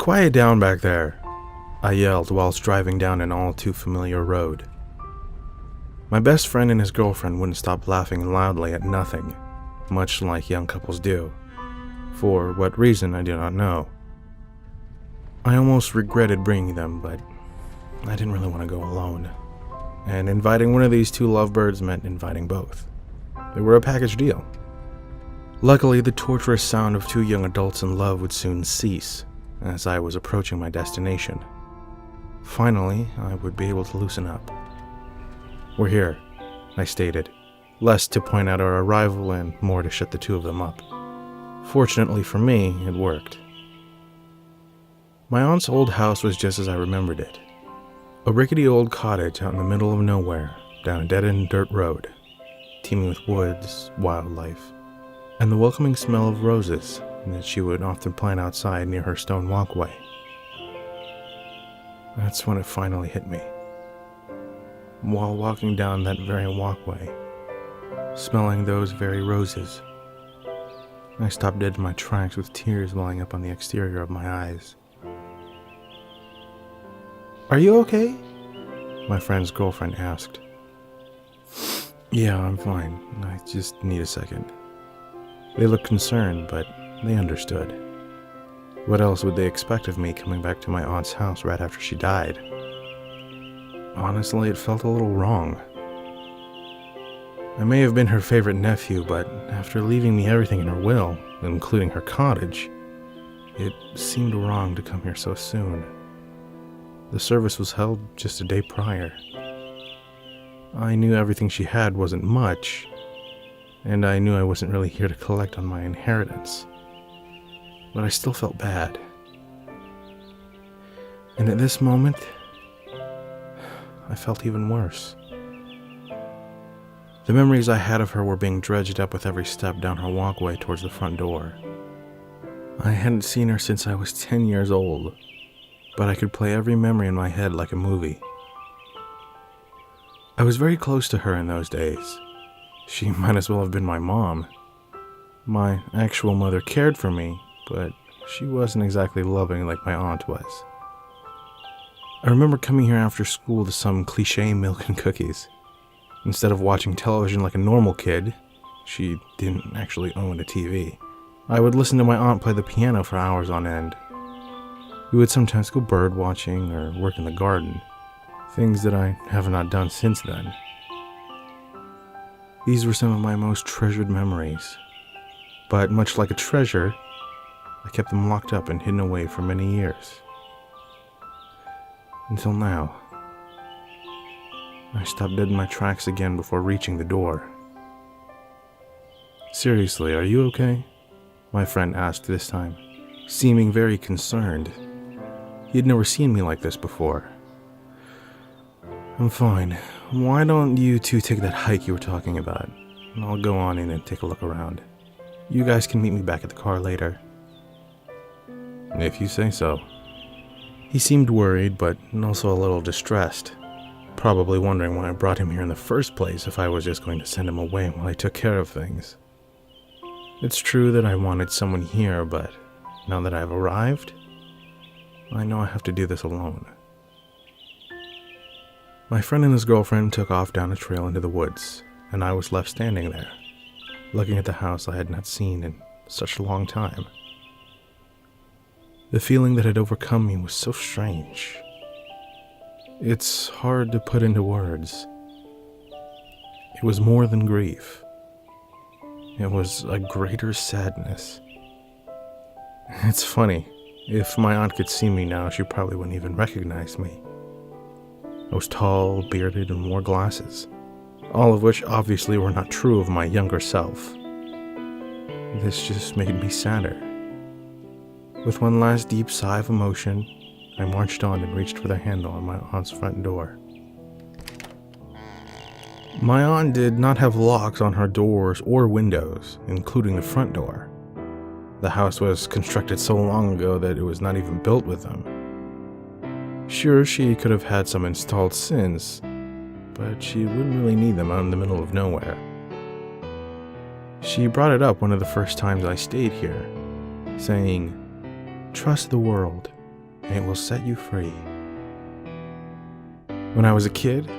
"Quiet down back there," I yelled whilst driving down an all-too-familiar road. My best friend and his girlfriend wouldn't stop laughing loudly at nothing, much like young couples do. For what reason, I do not know. I almost regretted bringing them, but I didn't really want to go alone. And inviting one of these two lovebirds meant inviting both. They were a package deal. Luckily, the torturous sound of two young adults in love would soon cease, as I was approaching my destination. Finally, I would be able to loosen up. "We're here," I stated, less to point out our arrival and more to shut the two of them up. Fortunately for me, it worked. My aunt's old house was just as I remembered it. A rickety old cottage out in the middle of nowhere, down a dead-end dirt road, teeming with woods, wildlife, and the welcoming smell of roses that she would often plant outside near her stone walkway. That's when it finally hit me. While walking down that very walkway, smelling those very roses, I stopped dead in my tracks with tears welling up on the exterior of my eyes. "Are you okay?" my friend's girlfriend asked. "Yeah, I'm fine. I just need a second." They looked concerned, but they understood. What else would they expect of me coming back to my aunt's house right after she died? Honestly, it felt a little wrong. I may have been her favorite nephew, but after leaving me everything in her will, including her cottage, it seemed wrong to come here so soon. The service was held just a day prior. I knew everything she had wasn't much, and I knew I wasn't really here to collect on my inheritance. But I still felt bad. And at this moment, I felt even worse. The memories I had of her were being dredged up with every step down her walkway towards the front door. I hadn't seen her since I was 10 years old, but I could play every memory in my head like a movie. I was very close to her in those days. She might as well have been my mom. My actual mother cared for me, but she wasn't exactly loving like my aunt was. I remember coming here after school to some cliché milk and cookies. Instead of watching television like a normal kid, she didn't actually own a TV, I would listen to my aunt play the piano for hours on end. We would sometimes go bird watching or work in the garden, things that I have not done since then. These were some of my most treasured memories, but much like a treasure, I kept them locked up and hidden away for many years. Until now. I stopped dead in my tracks again before reaching the door. "Seriously, are you okay?" my friend asked this time, seeming very concerned. He had never seen me like this before. "I'm fine. Why don't you two take that hike you were talking about? I'll go on in and take a look around. You guys can meet me back at the car later." "If you say so." He seemed worried, but also a little distressed. Probably wondering why I brought him here in the first place if I was just going to send him away while I took care of things. It's true that I wanted someone here, but now that I've arrived, I know I have to do this alone. My friend and his girlfriend took off down a trail into the woods, and I was left standing there, looking at the house I had not seen in such a long time. The feeling that had overcome me was so strange. It's hard to put into words. It was more than grief. It was a greater sadness. It's funny, if my aunt could see me now, she probably wouldn't even recognize me. I was tall, bearded, and wore glasses, all of which obviously were not true of my younger self. This just made me sadder. With one last deep sigh of emotion, I marched on and reached for the handle on my aunt's front door. My aunt did not have locks on her doors or windows, including the front door. The house was constructed so long ago that it was not even built with them. Sure, she could have had some installed since, but she wouldn't really need them out in the middle of nowhere. She brought it up one of the first times I stayed here, saying, "Trust the world. and it will set you free. When I was a kid,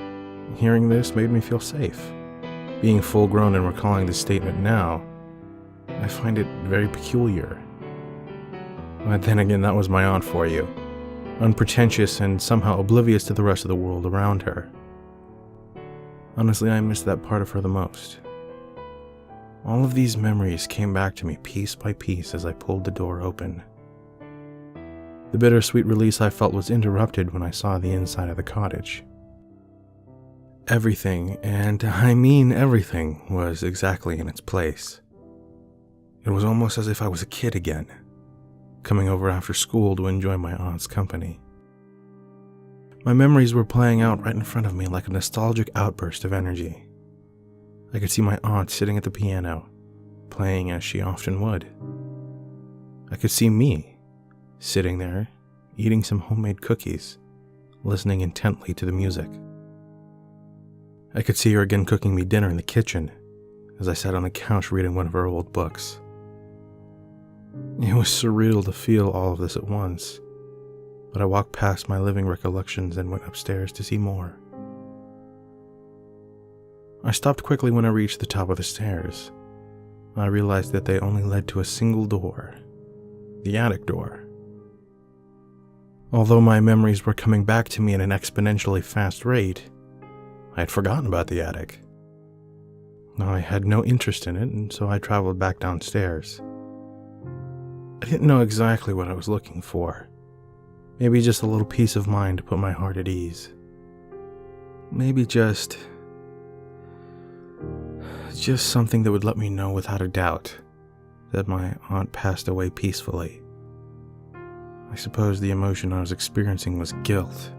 hearing this made me feel safe. Being full-grown and recalling this statement now, I find it very peculiar. But then again, that was my aunt for you. Unpretentious and somehow oblivious to the rest of the world around her. Honestly, I miss that part of her the most. All of these memories came back to me piece by piece as I pulled the door open. The bittersweet release I felt was interrupted when I saw the inside of the cottage. Everything, and I mean everything, was exactly in its place. It was almost as if I was a kid again, coming over after school to enjoy my aunt's company. My memories were playing out right in front of me like a nostalgic outburst of energy. I could see my aunt sitting at the piano, playing as she often would. I could see me, sitting there, eating some homemade cookies, listening intently to the music. I could see her again cooking me dinner in the kitchen, as I sat on the couch reading one of her old books. It was surreal to feel all of this at once, but I walked past my living recollections and went upstairs to see more. I stopped quickly when I reached the top of the stairs. I realized that they only led to a single door, the attic door. Although my memories were coming back to me at an exponentially fast rate, I had forgotten about the attic. I had no interest in it, and so I traveled back downstairs. I didn't know exactly what I was looking for. Maybe just a little peace of mind to put my heart at ease. Maybe just something that would let me know without a doubt that my aunt passed away peacefully. I suppose the emotion I was experiencing was guilt.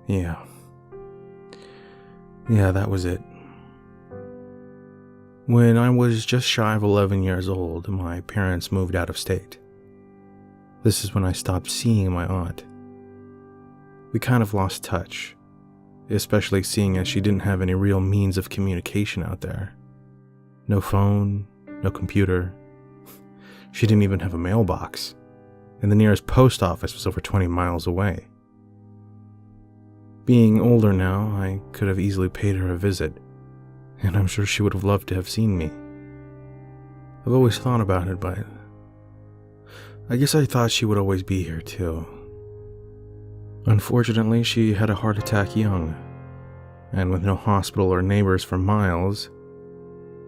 Yeah, that was it. When I was just shy of 11 years old, my parents moved out of state. This is when I stopped seeing my aunt. We kind of lost touch, especially seeing as she didn't have any real means of communication out there. No phone, no computer. She didn't even have a mailbox, and the nearest post office was over 20 miles away. Being older now, I could have easily paid her a visit, and I'm sure she would have loved to have seen me. I've always thought about it, but I guess I thought she would always be here too. Unfortunately, she had a heart attack young, and with no hospital or neighbors for miles,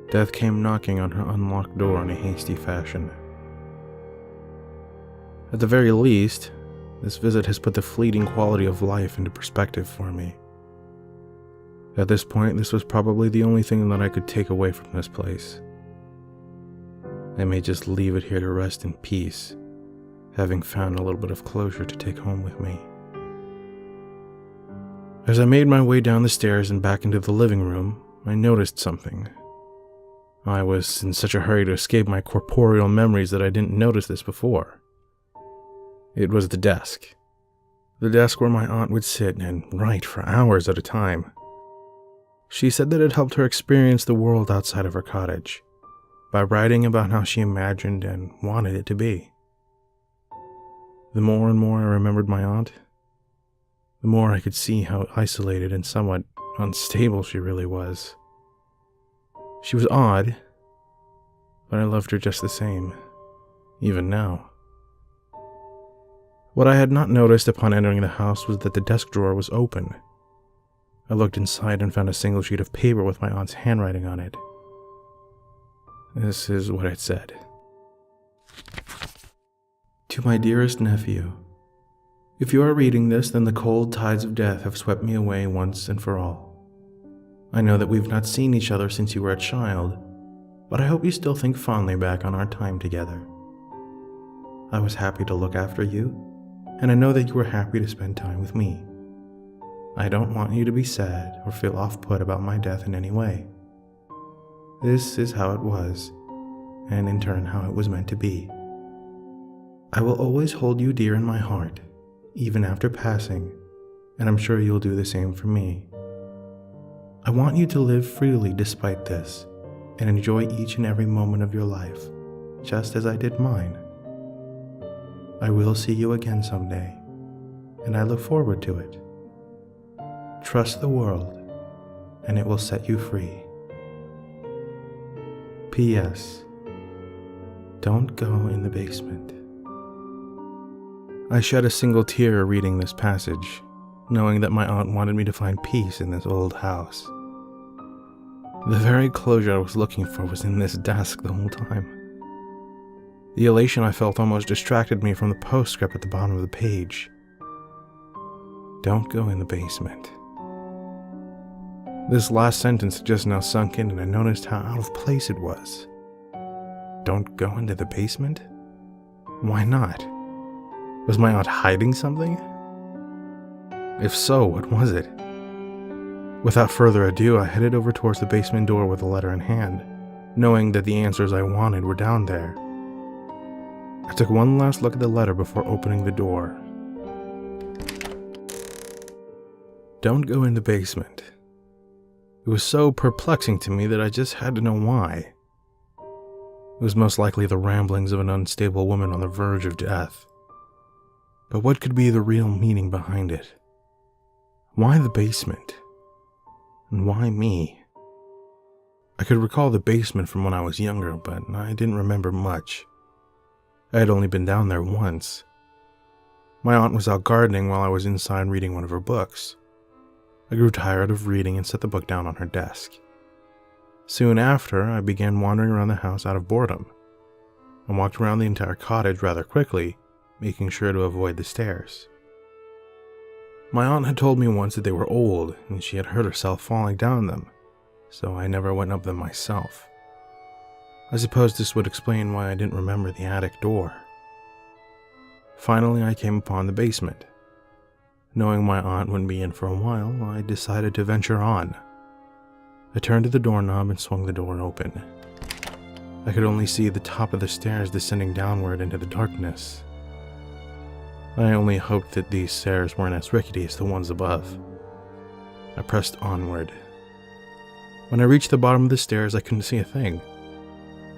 death came knocking on her unlocked door in a hasty fashion. At the very least, this visit has put the fleeting quality of life into perspective for me. At this point, this was probably the only thing that I could take away from this place. I may just leave it here to rest in peace, having found a little bit of closure to take home with me. As I made my way down the stairs and back into the living room, I noticed something. I was in such a hurry to escape my corporeal memories that I didn't notice this before. It was the desk. The desk where my aunt would sit and write for hours at a time. She said that it helped her experience the world outside of her cottage, by writing about how she imagined and wanted it to be. The more and more I remembered my aunt, the more I could see how isolated and somewhat unstable she really was. She was odd, but I loved her just the same, even now. What I had not noticed upon entering the house was that the desk drawer was open. I looked inside and found a single sheet of paper with my aunt's handwriting on it. This is what it said. To my dearest nephew, if you are reading this, then the cold tides of death have swept me away once and for all. I know that we've not seen each other since you were a child, but I hope you still think fondly back on our time together. I was happy to look after you, and I know that you were happy to spend time with me. I don't want you to be sad or feel off-put about my death in any way. This is how it was, and in turn how it was meant to be. I will always hold you dear in my heart, even after passing, and I'm sure you'll do the same for me. I want you to live freely despite this, and enjoy each and every moment of your life, just as I did mine. I will see you again someday, and I look forward to it. Trust the world, and it will set you free. P.S. Don't go in the basement. I shed a single tear reading this passage, knowing that my aunt wanted me to find peace in this old house. The very closure I was looking for was in this desk the whole time. The elation I felt almost distracted me from the postscript at the bottom of the page. Don't go in the basement. This last sentence had just now sunk in, and I noticed how out of place it was. Don't go into the basement? Why not? Was my aunt hiding something? If so, what was it? Without further ado, I headed over towards the basement door with the letter in hand, knowing that the answers I wanted were down there. I took one last look at the letter before opening the door. Don't go in the basement. It was so perplexing to me that I just had to know why. It was most likely the ramblings of an unstable woman on the verge of death. But what could be the real meaning behind it? Why the basement? And why me? I could recall the basement from when I was younger, but I didn't remember much. I had only been down there once. My aunt was out gardening while I was inside reading one of her books. I grew tired of reading and set the book down on her desk. Soon after, I began wandering around the house out of boredom. I walked around the entire cottage rather quickly, making sure to avoid the stairs. My aunt had told me once that they were old, and she had hurt herself falling down them, so I never went up them myself. I suppose this would explain why I didn't remember the attic door. Finally, I came upon the basement. Knowing my aunt wouldn't be in for a while, I decided to venture on. I turned to the doorknob and swung the door open. I could only see the top of the stairs descending downward into the darkness. I only hoped that these stairs weren't as rickety as the ones above. I pressed onward. When I reached the bottom of the stairs, I couldn't see a thing.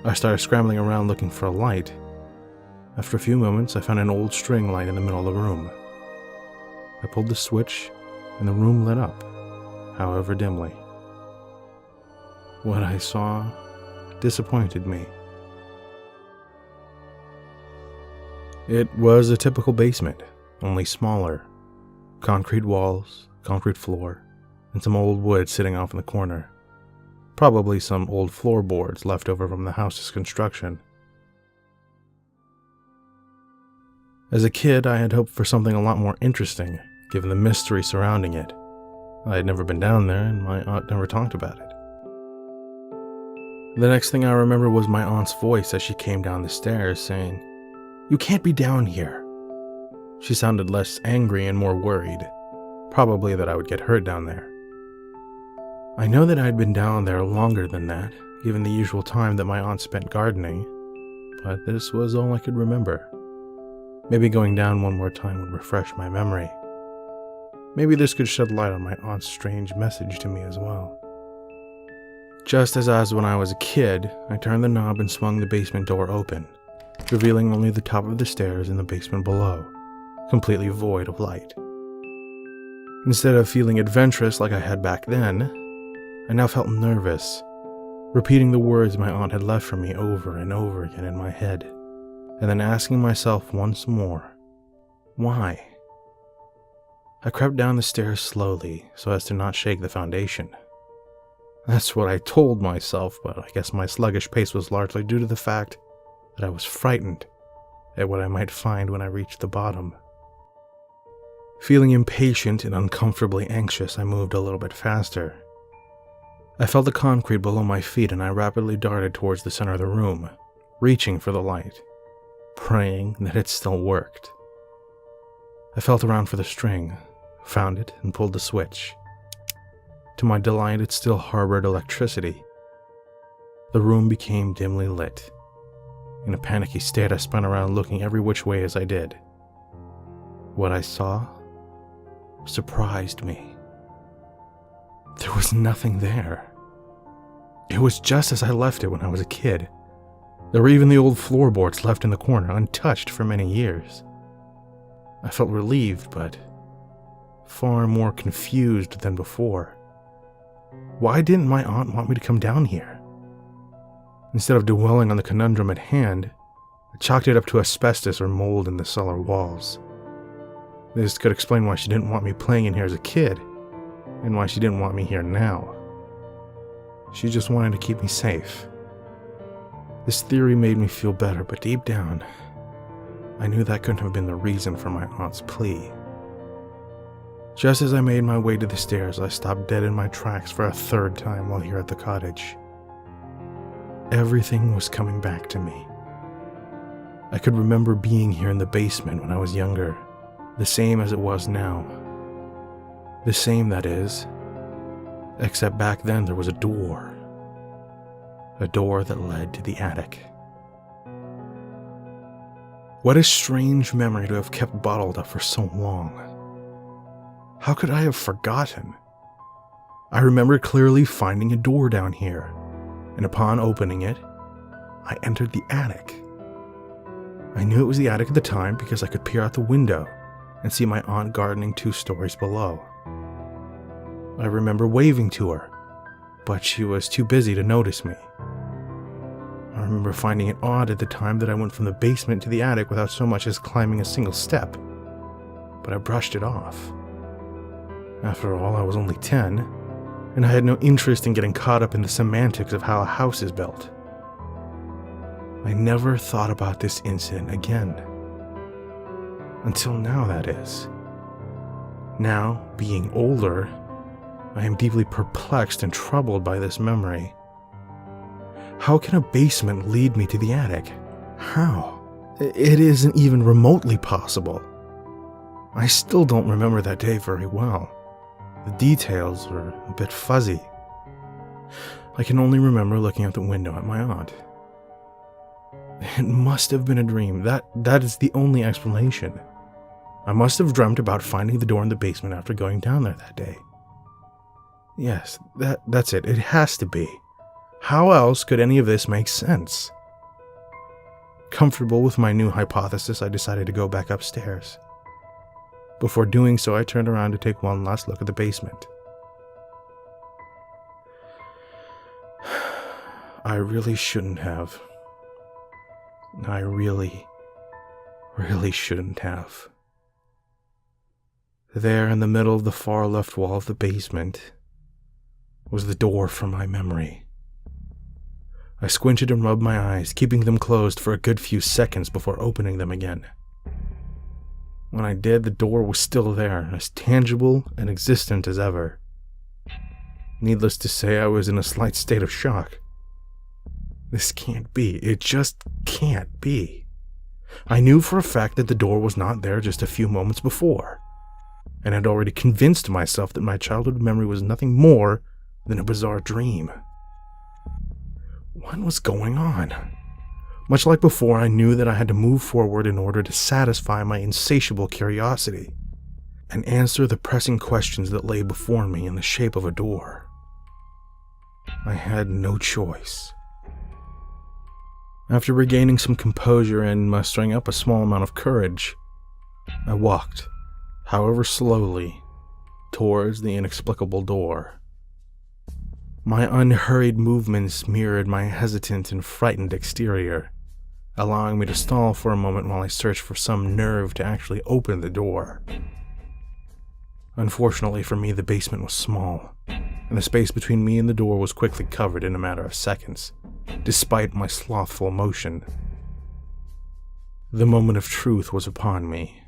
I started scrambling around looking for a light. After a few moments, I found an old string light in the middle of the room. I pulled the switch, and the room lit up, however dimly. What I saw disappointed me. It was a typical basement, only smaller. Concrete walls, concrete floor, and some old wood sitting off in the corner. Probably some old floorboards left over from the house's construction. As a kid, I had hoped for something a lot more interesting, given the mystery surrounding it. I had never been down there, and my aunt never talked about it. The next thing I remember was my aunt's voice as she came down the stairs, saying, "You can't be down here." She sounded less angry and more worried, probably that I would get hurt down there. I know that I had been down there longer than that, given the usual time that my aunt spent gardening, but this was all I could remember. Maybe going down one more time would refresh my memory. Maybe this could shed light on my aunt's strange message to me as well. Just as when I was a kid, I turned the knob and swung the basement door open, revealing only the top of the stairs and the basement below, completely void of light. Instead of feeling adventurous like I had back then, I now felt nervous, repeating the words my aunt had left for me over and over again in my head, and then asking myself once more, why? I crept down the stairs slowly so as to not shake the foundation. That's what I told myself, but I guess my sluggish pace was largely due to the fact that I was frightened at what I might find when I reached the bottom. Feeling impatient and uncomfortably anxious, I moved a little bit faster. I felt the concrete below my feet and I rapidly darted towards the center of the room, reaching for the light, praying that it still worked. I felt around for the string, found it, and pulled the switch. To my delight, it still harbored electricity. The room became dimly lit. In a panicky state, I spun around looking every which way as I did. What I saw surprised me. There was nothing there. It was just as I left it when I was a kid. There were even the old floorboards left in the corner, untouched for many years. I felt relieved, but far more confused than before. Why didn't my aunt want me to come down here? Instead of dwelling on the conundrum at hand, I chalked it up to asbestos or mold in the cellar walls. This could explain why she didn't want me playing in here as a kid, and why she didn't want me here now. She just wanted to keep me safe. This theory made me feel better, but deep down, I knew that couldn't have been the reason for my aunt's plea. Just as I made my way to the stairs, I stopped dead in my tracks for a third time while here at the cottage. Everything was coming back to me. I could remember being here in the basement when I was younger, the same as it was now. The same, that is, except back then there was a door. A door that led to the attic. What a strange memory to have kept bottled up for so long. How could I have forgotten? I remember clearly finding a door down here, and upon opening it, I entered the attic. I knew it was the attic at the time because I could peer out the window and see my aunt gardening 2 stories below. I remember waving to her, but she was too busy to notice me. I remember finding it odd at the time that I went from the basement to the attic without so much as climbing a single step, but I brushed it off. After all, I was only 10, and I had no interest in getting caught up in the semantics of how a house is built. I never thought about this incident again. Until now, that is. Now, being older, I am deeply perplexed and troubled by this memory. How can a basement lead me to the attic? How? It isn't even remotely possible. I still don't remember that day very well. The details are a bit fuzzy. I can only remember looking out the window at my aunt. It must have been a dream. That is the only explanation. I must have dreamt about finding the door in the basement after going down there that day. Yes, that's it. It has to be. How else could any of this make sense? Comfortable with my new hypothesis, I decided to go back upstairs. Before doing so, I turned around to take one last look at the basement. I really shouldn't have. I really shouldn't have. There in the middle of the far left wall of the basement was the door from my memory. I squinted and rubbed my eyes, keeping them closed for a good few seconds before opening them again. When I did, the door was still there, as tangible and existent as ever. Needless to say, I was in a slight state of shock. This can't be. It just can't be. I knew for a fact that the door was not there just a few moments before, and had already convinced myself that my childhood memory was nothing more than a bizarre dream. What was going on? Much like before, I knew that I had to move forward in order to satisfy my insatiable curiosity and answer the pressing questions that lay before me in the shape of a door. I had no choice. After regaining some composure and mustering up a small amount of courage, I walked, however slowly, towards the inexplicable door. My unhurried movements mirrored my hesitant and frightened exterior, allowing me to stall for a moment while I searched for some nerve to actually open the door. Unfortunately for me, the basement was small, and the space between me and the door was quickly covered in a matter of seconds, despite my slothful motion. The moment of truth was upon me.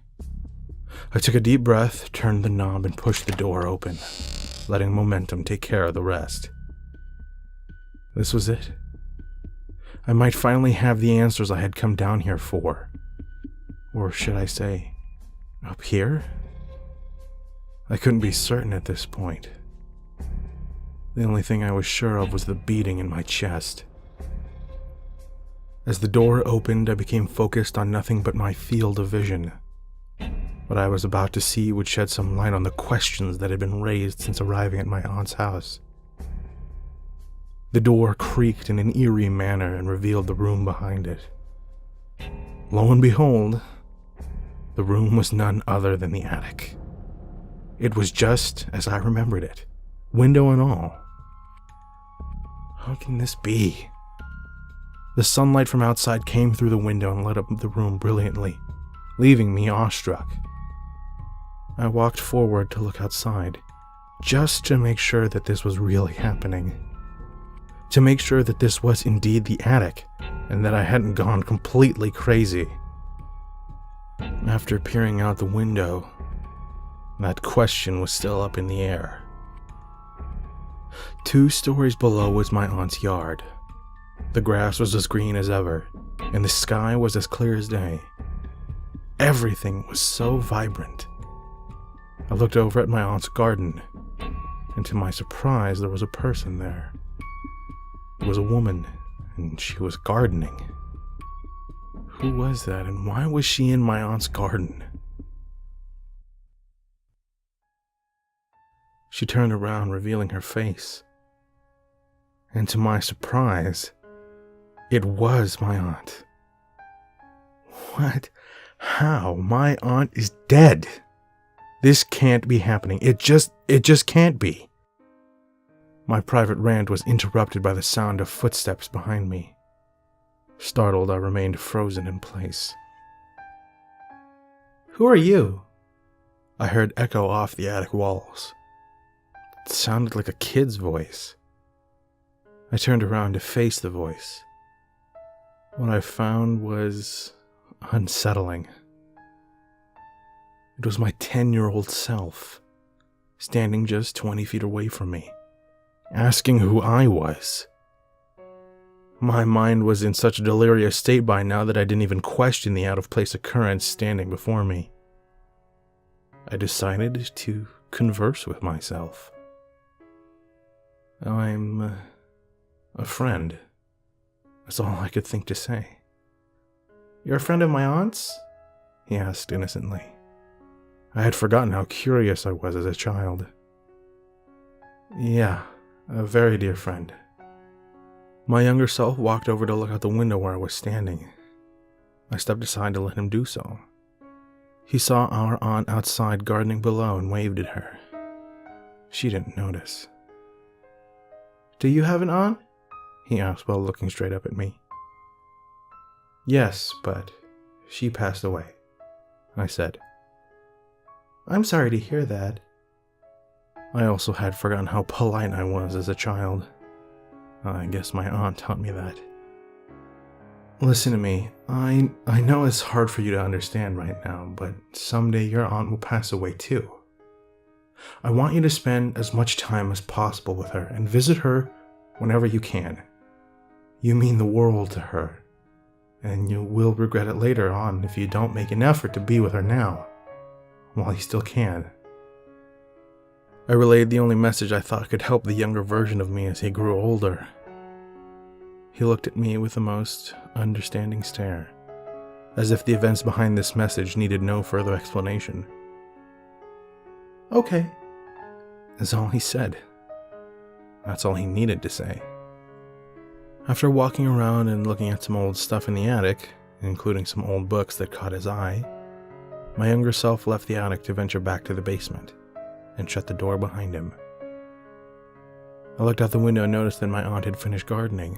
I took a deep breath, turned the knob, and pushed the door open, letting momentum take care of the rest. This was it. I might finally have the answers I had come down here for. Or should I say, up here? I couldn't be certain at this point. The only thing I was sure of was the beating in my chest. As the door opened, I became focused on nothing but my field of vision. What I was about to see would shed some light on the questions that had been raised since arriving at my aunt's house. The door creaked in an eerie manner and revealed the room behind it. Lo and behold, The room was none other than the attic. It was just as I remembered it, window and all. How can this be? The sunlight from outside came through the window and lit up the room brilliantly, leaving me awestruck. I walked forward to look outside, just to make sure that this was really happening. To make sure that this was indeed the attic, and that I hadn't gone completely crazy. After peering out the window, that question was still up in the air. 2 stories below was my aunt's yard. The grass was as green as ever, and the sky was as clear as day. Everything was so vibrant. I looked over at my aunt's garden, and to my surprise, there was a person there. It was a woman, and she was gardening. Who was that, and why was she in my aunt's garden? She turned around, revealing her face. And to my surprise, it was my aunt. What? How? My aunt is dead. This can't be happening. It just can't be. My private rant was interrupted by the sound of footsteps behind me. Startled, I remained frozen in place. "Who are you?" I heard echo off the attic walls. It sounded like a kid's voice. I turned around to face the voice. What I found was unsettling. It was my 10-year-old self, standing just 20 feet away from me, asking who I was. My mind was in such a delirious state by now that I didn't even question the out-of-place occurrence standing before me. I decided to converse with myself. "I'm a friend." That's all I could think to say. "You're a friend of my aunt's?" he asked innocently. I had forgotten how curious I was as a child. "Yeah, a very dear friend." My younger self walked over to look out the window where I was standing. I stepped aside to let him do so. He saw our aunt outside gardening below and waved at her. She didn't notice. "Do you have an aunt?" he asked while looking straight up at me. "Yes, but she passed away," I said. "I'm sorry to hear that." I also had forgotten how polite I was as a child. I guess my aunt taught me that. "Listen to me. I know it's hard for you to understand right now, but someday your aunt will pass away too. I want you to spend as much time as possible with her and visit her whenever you can. You mean the world to her, and you will regret it later on if you don't make an effort to be with her now, while you still can." I relayed the only message I thought could help the younger version of me as he grew older. He looked at me with the most understanding stare, as if the events behind this message needed no further explanation. "Okay," is all he said. That's all he needed to say. After walking around and looking at some old stuff in the attic, including some old books that caught his eye, my younger self left the attic to venture back to the basement and shut the door behind him. I looked out the window and noticed that my aunt had finished gardening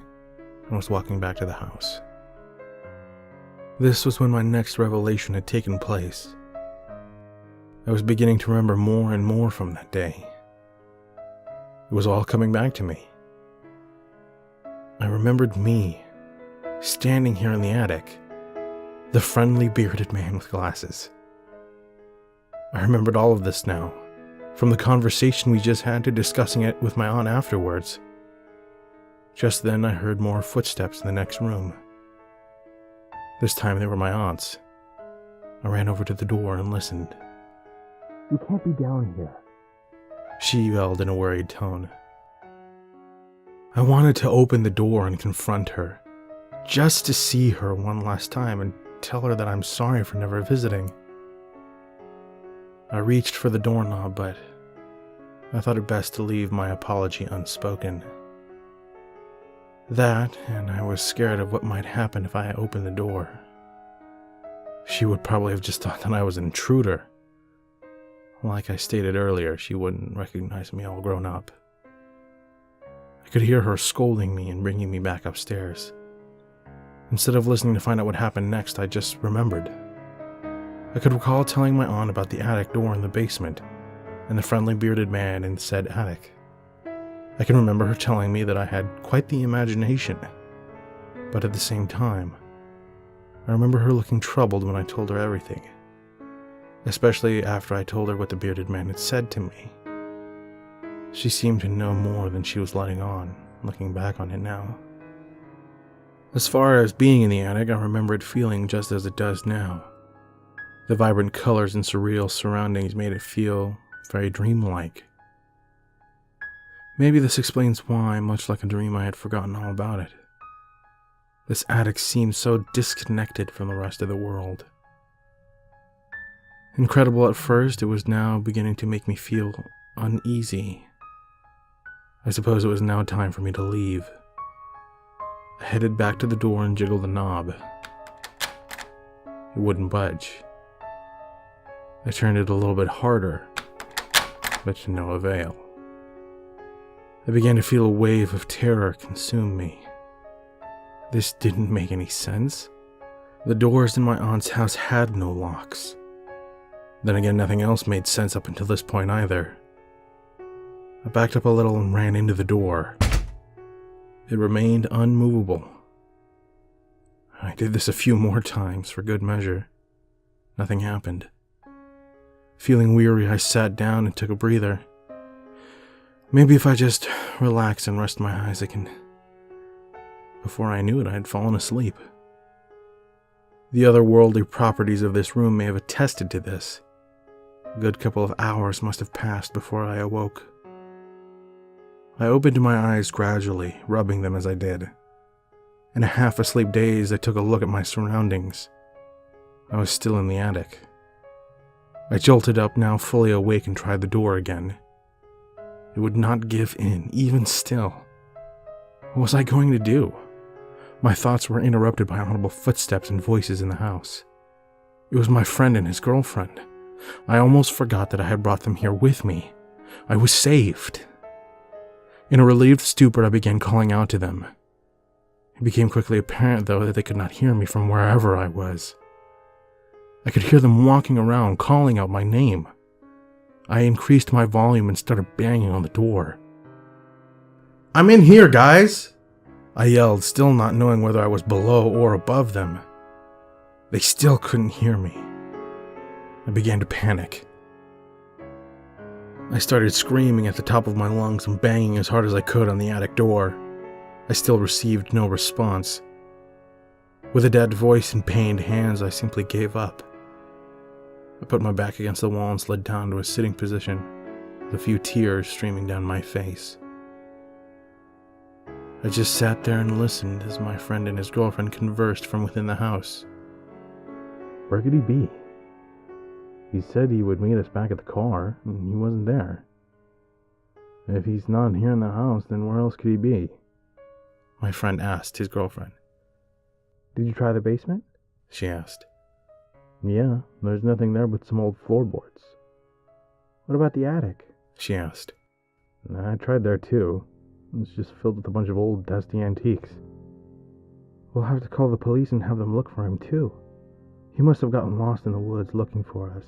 and was walking back to the house. This was when my next revelation had taken place. I was beginning to remember more and more from that day. It was all coming back to me. I remembered me, standing here in the attic, the friendly bearded man with glasses. I remembered all of this now, from the conversation we just had to discussing it with my aunt afterwards. Just then I heard more footsteps in the next room. This time they were my aunt's. I ran over to the door and listened. "You can't be down here," she yelled in a worried tone. I wanted to open the door and confront her, just to see her one last time and tell her that I'm sorry for never visiting. I reached for the doorknob, but I thought it best to leave my apology unspoken. That, and I was scared of what might happen if I opened the door. She would probably have just thought that I was an intruder. Like I stated earlier, she wouldn't recognize me all grown up. I could hear her scolding me and bringing me back upstairs. Instead of listening to find out what happened next, I just remembered. I could recall telling my aunt about the attic door in the basement and the friendly bearded man in said attic. I can remember her telling me that I had quite the imagination, but at the same time, I remember her looking troubled when I told her everything, especially after I told her what the bearded man had said to me. She seemed to know more than she was letting on, looking back on it now. As far as being in the attic, I remember it feeling just as it does now. The vibrant colors and surreal surroundings made it feel very dreamlike. Maybe this explains why, much like a dream, I had forgotten all about it. This attic seemed so disconnected from the rest of the world. Incredible at first, it was now beginning to make me feel uneasy. I suppose it was now time for me to leave. I headed back to the door and jiggled the knob. It wouldn't budge. I turned it a little bit harder, but to no avail. I began to feel a wave of terror consume me. This didn't make any sense. The doors in my aunt's house had no locks. Then again, nothing else made sense up until this point either. I backed up a little and ran into the door. It remained unmovable. I did this a few more times for good measure. Nothing happened. Feeling weary, I sat down and took a breather. Maybe if I just relax and rest my eyes, I can... Before I knew it, I had fallen asleep. The otherworldly properties of this room may have attested to this. A good couple of hours must have passed before I awoke. I opened my eyes gradually, rubbing them as I did. In a half-asleep daze, I took a look at my surroundings. I was still in the attic. I jolted up, now fully awake, and tried the door again. It would not give in, even still. What was I going to do? My thoughts were interrupted by audible footsteps and voices in the house. It was my friend and his girlfriend. I almost forgot that I had brought them here with me. I was saved. In a relieved stupor, I began calling out to them. It became quickly apparent, though, that they could not hear me from wherever I was. I could hear them walking around, calling out my name. I increased my volume and started banging on the door. "I'm in here, guys!" I yelled, still not knowing whether I was below or above them. They still couldn't hear me. I began to panic. I started screaming at the top of my lungs and banging as hard as I could on the attic door. I still received no response. With a dead voice and pained hands, I simply gave up. I put my back against the wall and slid down to a sitting position, with a few tears streaming down my face. I just sat there and listened as my friend and his girlfriend conversed from within the house. Where could he be? He said he would meet us back at the car, and he wasn't there. If he's not here in the house, then where else could he be? My friend asked his girlfriend. Did you try the basement? She asked. Yeah, there's nothing there but some old floorboards. What about the attic? She asked. I tried there too. It's just filled with a bunch of old, dusty antiques. We'll have to call the police and have them look for him too. He must have gotten lost in the woods looking for us.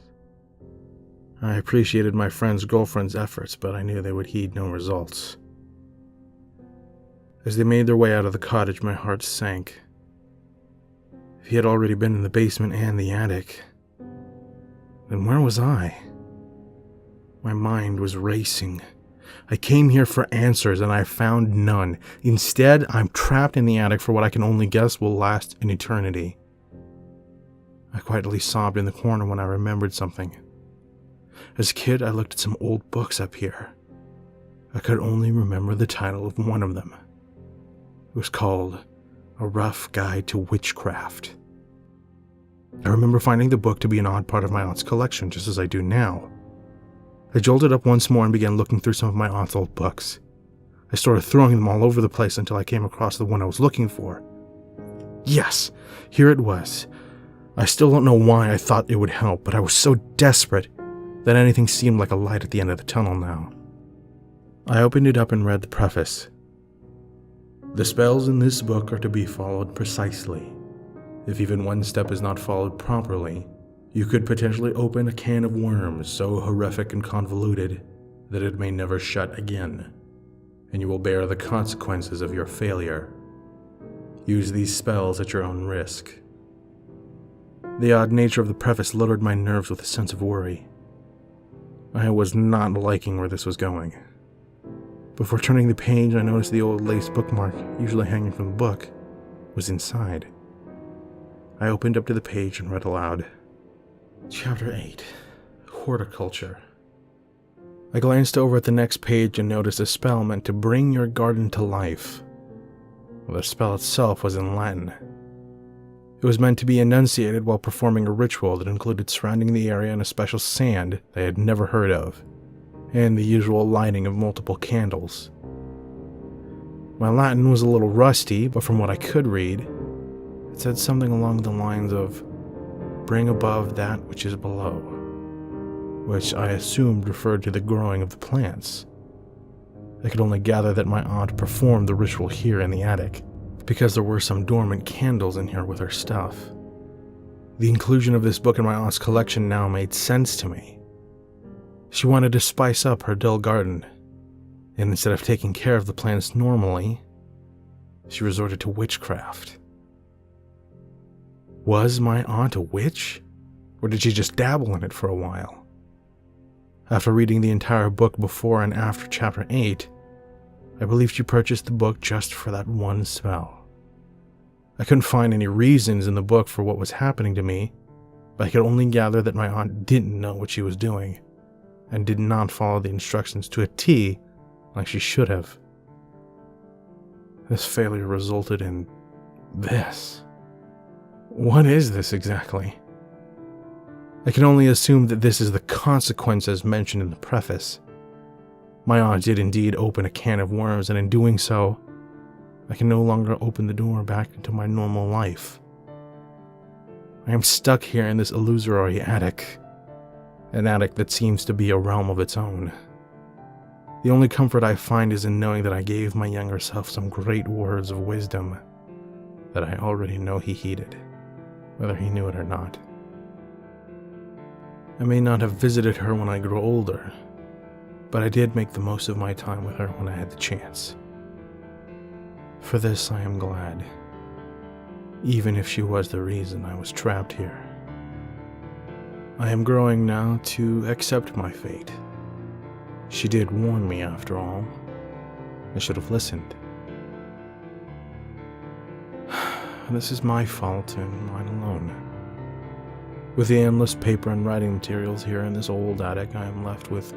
I appreciated my friend's girlfriend's efforts, but I knew they would heed no results. As they made their way out of the cottage, my heart sank. If he had already been in the basement and the attic, then where was I? My mind was racing. I came here for answers, and I found none. Instead, I'm trapped in the attic for what I can only guess will last an eternity. I quietly sobbed in the corner when I remembered something. As a kid, I looked at some old books up here. I could only remember the title of one of them. It was called A Rough Guide to Witchcraft. I remember finding the book to be an odd part of my aunt's collection, just as I do now. I jolted up once more and began looking through some of my aunt's old books. I started throwing them all over the place until I came across the one I was looking for. Yes, here it was. I still don't know why I thought it would help, but I was so desperate that anything seemed like a light at the end of the tunnel now. I opened it up and read the preface. The spells in this book are to be followed precisely. If even one step is not followed properly, you could potentially open a can of worms so horrific and convoluted that it may never shut again, and you will bear the consequences of your failure. Use these spells at your own risk. The odd nature of the preface loaded my nerves with a sense of worry. I was not liking where this was going. Before turning the page, I noticed the old lace bookmark, usually hanging from the book, was inside. I opened up to the page and read aloud. Chapter 8. Horticulture. I glanced over at the next page and noticed a spell meant to bring your garden to life. The spell itself was in Latin. It was meant to be enunciated while performing a ritual that included surrounding the area in a special sand I had never heard of, and the usual lighting of multiple candles. My Latin was a little rusty, but from what I could read, it said something along the lines of, "Bring above that which is below," which I assumed referred to the growing of the plants. I could only gather that my aunt performed the ritual here in the attic, because there were some dormant candles in here with her stuff. The inclusion of this book in my aunt's collection now made sense to me. She wanted to spice up her dull garden, and instead of taking care of the plants normally, she resorted to witchcraft. Was my aunt a witch, or did she just dabble in it for a while? After reading the entire book before and after Chapter 8, I believe she purchased the book just for that one spell. I couldn't find any reasons in the book for what was happening to me, but I could only gather that my aunt didn't know what she was doing, and did not follow the instructions to a T like she should have. This failure resulted in this. What is this exactly? I can only assume that this is the consequence as mentioned in the preface. My aunt did indeed open a can of worms, and in doing so, I can no longer open the door back into my normal life. I am stuck here in this illusory attic, an attic that seems to be a realm of its own. The only comfort I find is in knowing that I gave my younger self some great words of wisdom that I already know he heeded, whether he knew it or not. I may not have visited her when I grew older, but I did make the most of my time with her when I had the chance. For this I am glad, even if she was the reason I was trapped here. I am growing now to accept my fate. She did warn me after all. I should have listened. This is my fault and mine alone. With the endless paper and writing materials here in this old attic, I am left with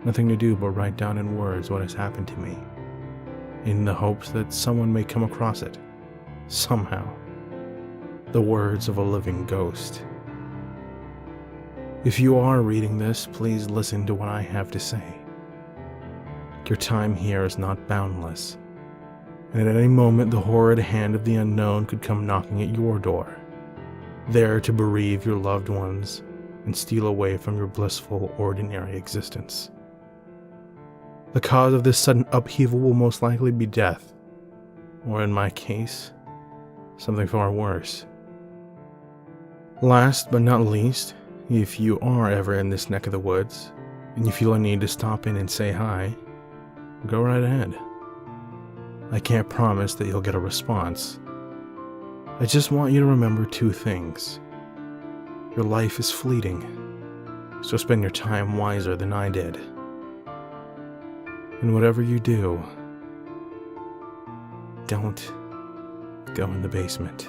nothing to do but write down in words what has happened to me, in the hopes that someone may come across it, somehow. The words of a living ghost. If you are reading this, please listen to what I have to say. Your time here is not boundless, and at any moment the horrid hand of the unknown could come knocking at your door, there to bereave your loved ones and steal away from your blissful, ordinary existence. The cause of this sudden upheaval will most likely be death, or in my case, something far worse. Last but not least, if you are ever in this neck of the woods, and you feel a need to stop in and say hi, go right ahead. I can't promise that you'll get a response. I just want you to remember two things. Your life is fleeting, so spend your time wiser than I did. And whatever you do, don't go in the basement.